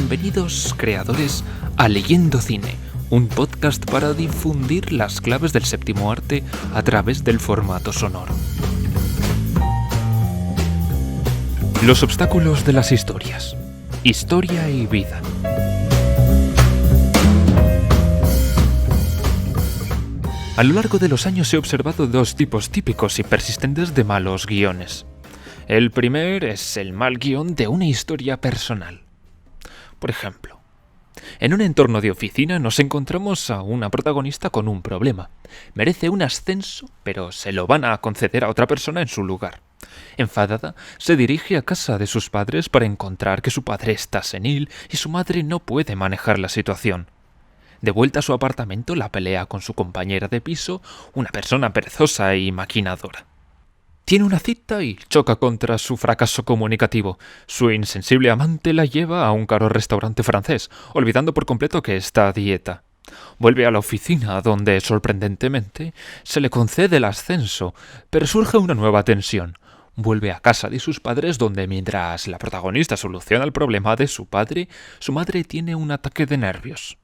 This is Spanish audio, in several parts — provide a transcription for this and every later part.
Bienvenidos, creadores, a Leyendo Cine, un podcast para difundir las claves del séptimo arte a través del formato sonoro. Los obstáculos de las historias. Historia y vida. A lo largo de los años he observado dos tipos típicos y persistentes de malos guiones. El primer es el mal guión de una historia personal. Por ejemplo, en un entorno de oficina nos encontramos a una protagonista con un problema. Merece un ascenso, pero se lo van a conceder a otra persona en su lugar. Enfadada, se dirige a casa de sus padres para encontrar que su padre está senil y su madre no puede manejar la situación. De vuelta a su apartamento, la pelea con su compañera de piso, una persona perezosa y maquinadora. Tiene una cita y choca contra su fracaso comunicativo. Su insensible amante la lleva a un caro restaurante francés, olvidando por completo que está a dieta. Vuelve a la oficina, donde, sorprendentemente, se le concede el ascenso, pero surge una nueva tensión. Vuelve a casa de sus padres, donde mientras la protagonista soluciona el problema de su padre, su madre tiene un ataque de nervios.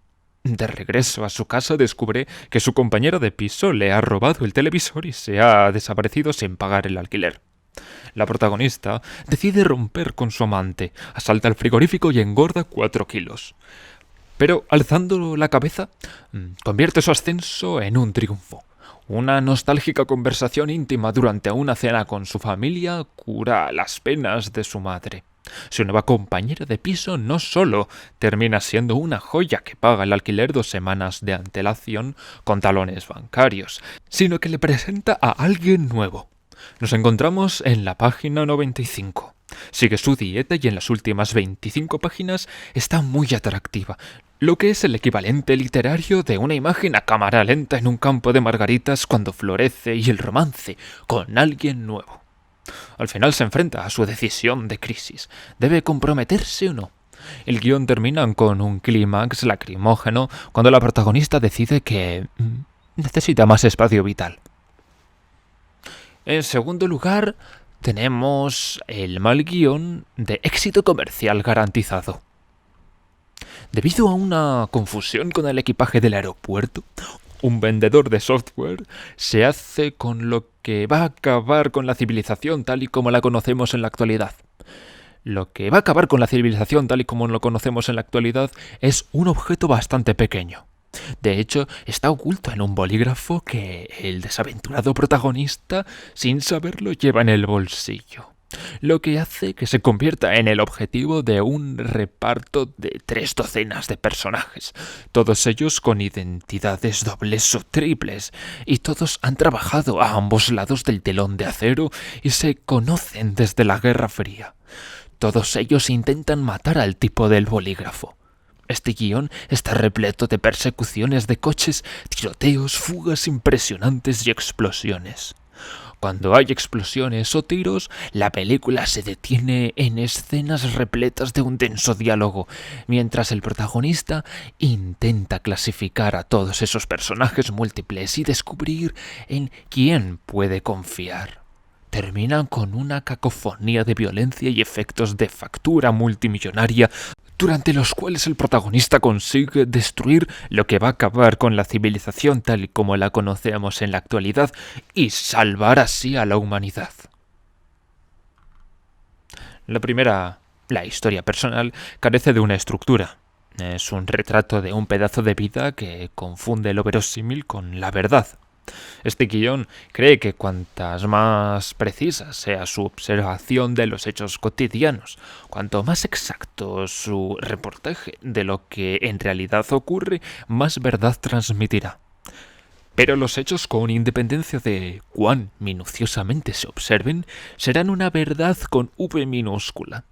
De regreso a su casa descubre que su compañera de piso le ha robado el televisor y se ha desaparecido sin pagar el alquiler. La protagonista decide romper con su amante, asalta el frigorífico y engorda 4 kilos. Pero alzando la cabeza, convierte su ascenso en un triunfo. Una nostálgica conversación íntima durante una cena con su familia cura las penas de su madre. Su nueva compañera de piso no solo termina siendo una joya que paga el alquiler 2 semanas de antelación con talones bancarios, sino que le presenta a alguien nuevo. Nos encontramos en la página 95. Sigue su dieta y en las últimas 25 páginas está muy atractiva, lo que es el equivalente literario de una imagen a cámara lenta en un campo de margaritas cuando florece y el romance con alguien nuevo. Al final se enfrenta a su decisión de crisis. ¿Debe comprometerse o no? El guión termina con un clímax lacrimógeno cuando la protagonista decide que necesita más espacio vital. En segundo lugar, tenemos el mal guión de éxito comercial garantizado. Debido a una confusión con el equipaje del aeropuerto, un vendedor de software se hace con lo que va a acabar con la civilización tal y como la conocemos en la actualidad. Lo que va a acabar con la civilización tal y como lo conocemos en la actualidad es un objeto bastante pequeño. De hecho, está oculto en un bolígrafo que el desaventurado protagonista, sin saberlo, lleva en el bolsillo. Lo que hace que se convierta en el objetivo de un reparto de 3 docenas de personajes, todos ellos con identidades dobles o triples, y todos han trabajado a ambos lados del telón de acero y se conocen desde la Guerra Fría. Todos ellos intentan matar al tipo del bolígrafo. Este guión está repleto de persecuciones de coches, tiroteos, fugas impresionantes y explosiones. Cuando hay explosiones o tiros, la película se detiene en escenas repletas de un denso diálogo, mientras el protagonista intenta clasificar a todos esos personajes múltiples y descubrir en quién puede confiar. Terminan con una cacofonía de violencia y efectos de factura multimillonaria, durante los cuales el protagonista consigue destruir lo que va a acabar con la civilización tal y como la conocemos en la actualidad y salvar así a la humanidad. La primera, la historia personal, carece de una estructura. Es un retrato de un pedazo de vida que confunde lo verosímil con la verdad. Este guión cree que cuantas más precisa sea su observación de los hechos cotidianos, cuanto más exacto su reportaje de lo que en realidad ocurre, más verdad transmitirá. Pero los hechos, con independencia de cuán minuciosamente se observen, serán una verdad con V minúscula.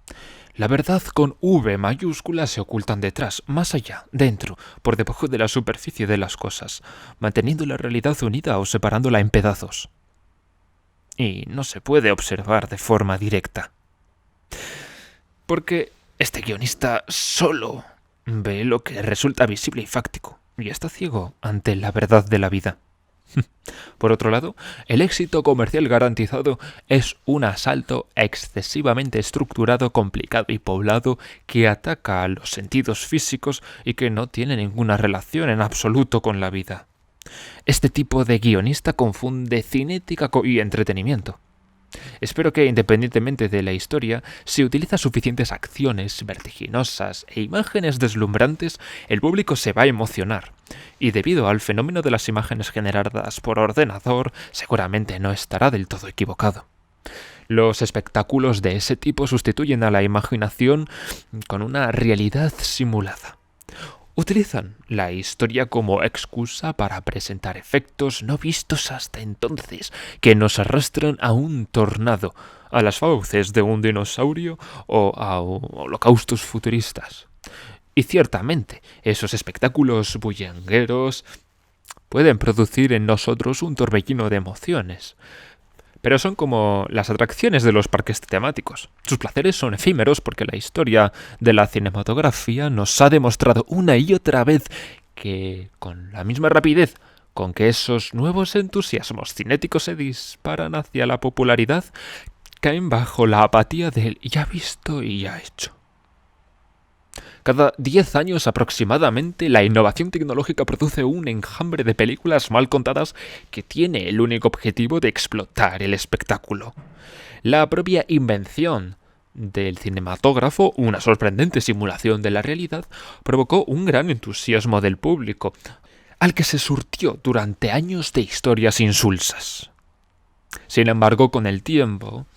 La verdad con V mayúscula se ocultan detrás, más allá, dentro, por debajo de la superficie de las cosas, manteniendo la realidad unida o separándola en pedazos. Y no se puede observar de forma directa. Porque este guionista solo ve lo que resulta visible y fáctico, y está ciego ante la verdad de la vida. Por otro lado, el éxito comercial garantizado es un asalto excesivamente estructurado, complicado y poblado que ataca a los sentidos físicos y que no tiene ninguna relación en absoluto con la vida. Este tipo de guionista confunde cinética y entretenimiento. Espero que, independientemente de la historia, si utiliza suficientes acciones vertiginosas e imágenes deslumbrantes, el público se va a emocionar. Y debido al fenómeno de las imágenes generadas por ordenador, seguramente no estará del todo equivocado. Los espectáculos de ese tipo sustituyen a la imaginación con una realidad simulada. Utilizan la historia como excusa para presentar efectos no vistos hasta entonces, que nos arrastran a un tornado, a las fauces de un dinosaurio o a holocaustos futuristas. Y ciertamente, esos espectáculos bullangueros pueden producir en nosotros un torbellino de emociones. Pero son como las atracciones de los parques temáticos. Sus placeres son efímeros porque la historia de la cinematografía nos ha demostrado una y otra vez que, con la misma rapidez con que esos nuevos entusiasmos cinéticos se disparan hacia la popularidad, caen bajo la apatía del ya visto y ya hecho. Cada 10 años aproximadamente, la innovación tecnológica produce un enjambre de películas mal contadas que tiene el único objetivo de explotar el espectáculo. La propia invención del cinematógrafo, una sorprendente simulación de la realidad, provocó un gran entusiasmo del público, al que se surtió durante años de historias insulsas. Sin embargo, con el tiempo,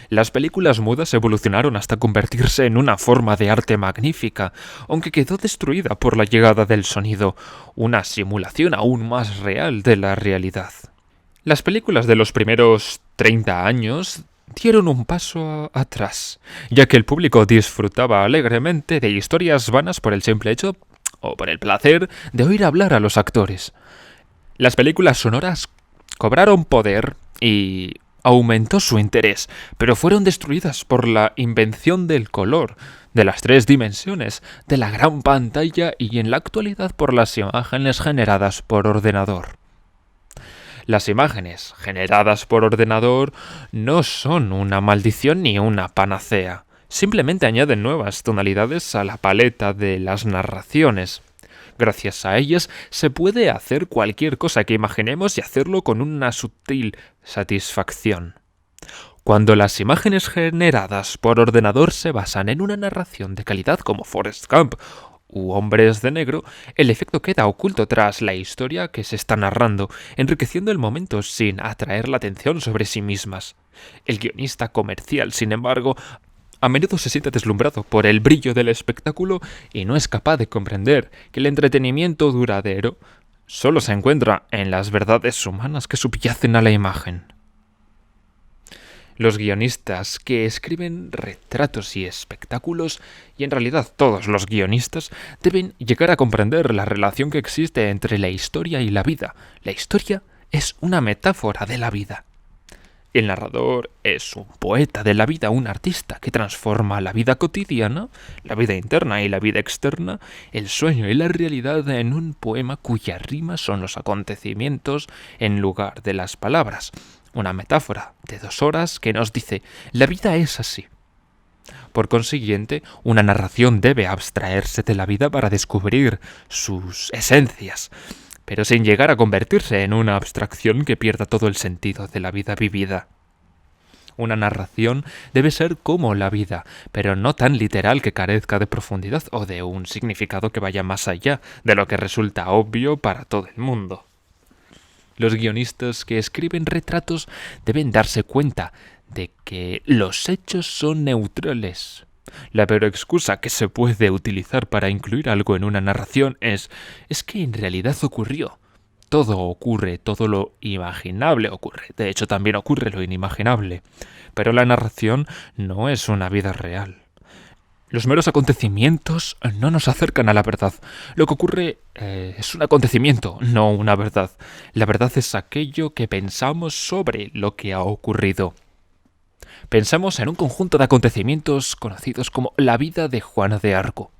las películas mudas evolucionaron hasta convertirse en una forma de arte magnífica, aunque quedó destruida por la llegada del sonido, una simulación aún más real de la realidad. Las películas de los primeros 30 años dieron un paso atrás, ya que el público disfrutaba alegremente de historias vanas por el simple hecho o por el placer de oír hablar a los actores. Las películas sonoras cobraron poder y aumentó su interés, pero fueron destruidas por la invención del color, de las 3 dimensiones, de la gran pantalla y en la actualidad por las imágenes generadas por ordenador. Las imágenes generadas por ordenador no son una maldición ni una panacea, simplemente añaden nuevas tonalidades a la paleta de las narraciones. Gracias a ellas se puede hacer cualquier cosa que imaginemos y hacerlo con una sutil satisfacción. Cuando las imágenes generadas por ordenador se basan en una narración de calidad como Forrest Gump u Hombres de Negro, el efecto queda oculto tras la historia que se está narrando, enriqueciendo el momento sin atraer la atención sobre sí mismas. El guionista comercial, sin embargo, a menudo se siente deslumbrado por el brillo del espectáculo y no es capaz de comprender que el entretenimiento duradero solo se encuentra en las verdades humanas que subyacen a la imagen. Los guionistas que escriben retratos y espectáculos, y en realidad todos los guionistas, deben llegar a comprender la relación que existe entre la historia y la vida. La historia es una metáfora de la vida. El narrador es un poeta de la vida, un artista que transforma la vida cotidiana, la vida interna y la vida externa, el sueño y la realidad en un poema cuya rima son los acontecimientos en lugar de las palabras. Una metáfora de 2 horas que nos dice, la vida es así. Por consiguiente, una narración debe abstraerse de la vida para descubrir sus esencias, pero sin llegar a convertirse en una abstracción que pierda todo el sentido de la vida vivida. Una narración debe ser como la vida, pero no tan literal que carezca de profundidad o de un significado que vaya más allá de lo que resulta obvio para todo el mundo. Los guionistas que escriben retratos deben darse cuenta de que los hechos son neutrales. La peor excusa que se puede utilizar para incluir algo en una narración es que en realidad ocurrió. Todo ocurre, todo lo imaginable ocurre. De hecho, también ocurre lo inimaginable. Pero la narración no es una vida real. Los meros acontecimientos no nos acercan a la verdad. Lo que ocurre es un acontecimiento, no una verdad. La verdad es aquello que pensamos sobre lo que ha ocurrido. Pensamos en un conjunto de acontecimientos conocidos como la vida de Juana de Arco.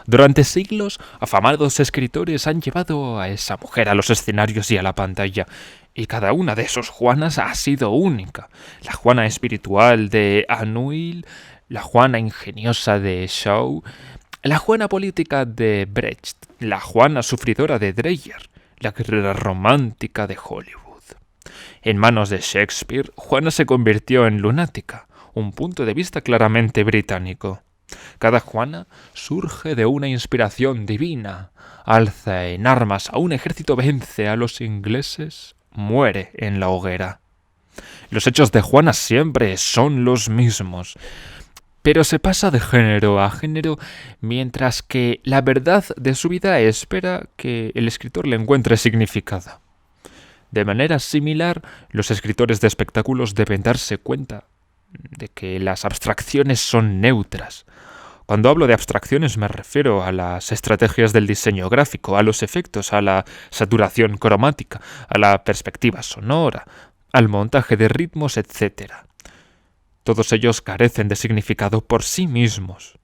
Durante siglos, afamados escritores han llevado a esa mujer a los escenarios y a la pantalla, Y cada una de esas Juanas ha sido única. La Juana espiritual de Anouilh, la Juana ingeniosa de Shaw, la Juana política de Brecht, la Juana sufridora de Dreyer, la guerrera romántica de Hollywood. En manos de Shakespeare, Juana se convirtió en lunática, un punto de vista claramente británico. Cada Juana surge de una inspiración divina, alza en armas a un ejército, vence a los ingleses, muere en la hoguera. Los hechos de Juana siempre son los mismos, pero se pasa de género a género, mientras que la verdad de su vida espera que el escritor le encuentre significado. De manera similar, los escritores de espectáculos deben darse cuenta de que las abstracciones son neutras. Cuando hablo de abstracciones me refiero a las estrategias del diseño gráfico, a los efectos, a la saturación cromática, a la perspectiva sonora, al montaje de ritmos, etc. Todos ellos carecen de significado por sí mismos.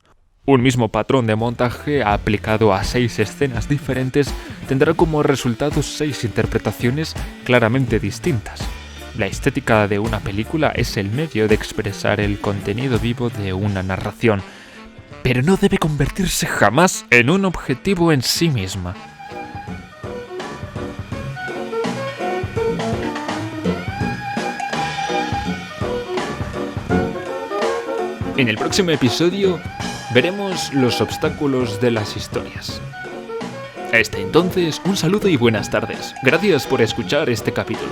Un mismo patrón de montaje aplicado a 6 escenas diferentes tendrá como resultado 6 interpretaciones claramente distintas. La estética de una película es el medio de expresar el contenido vivo de una narración, pero no debe convertirse jamás en un objetivo en sí misma. En el próximo episodio veremos los obstáculos de las historias. Hasta entonces, un saludo y buenas tardes. Gracias por escuchar este capítulo.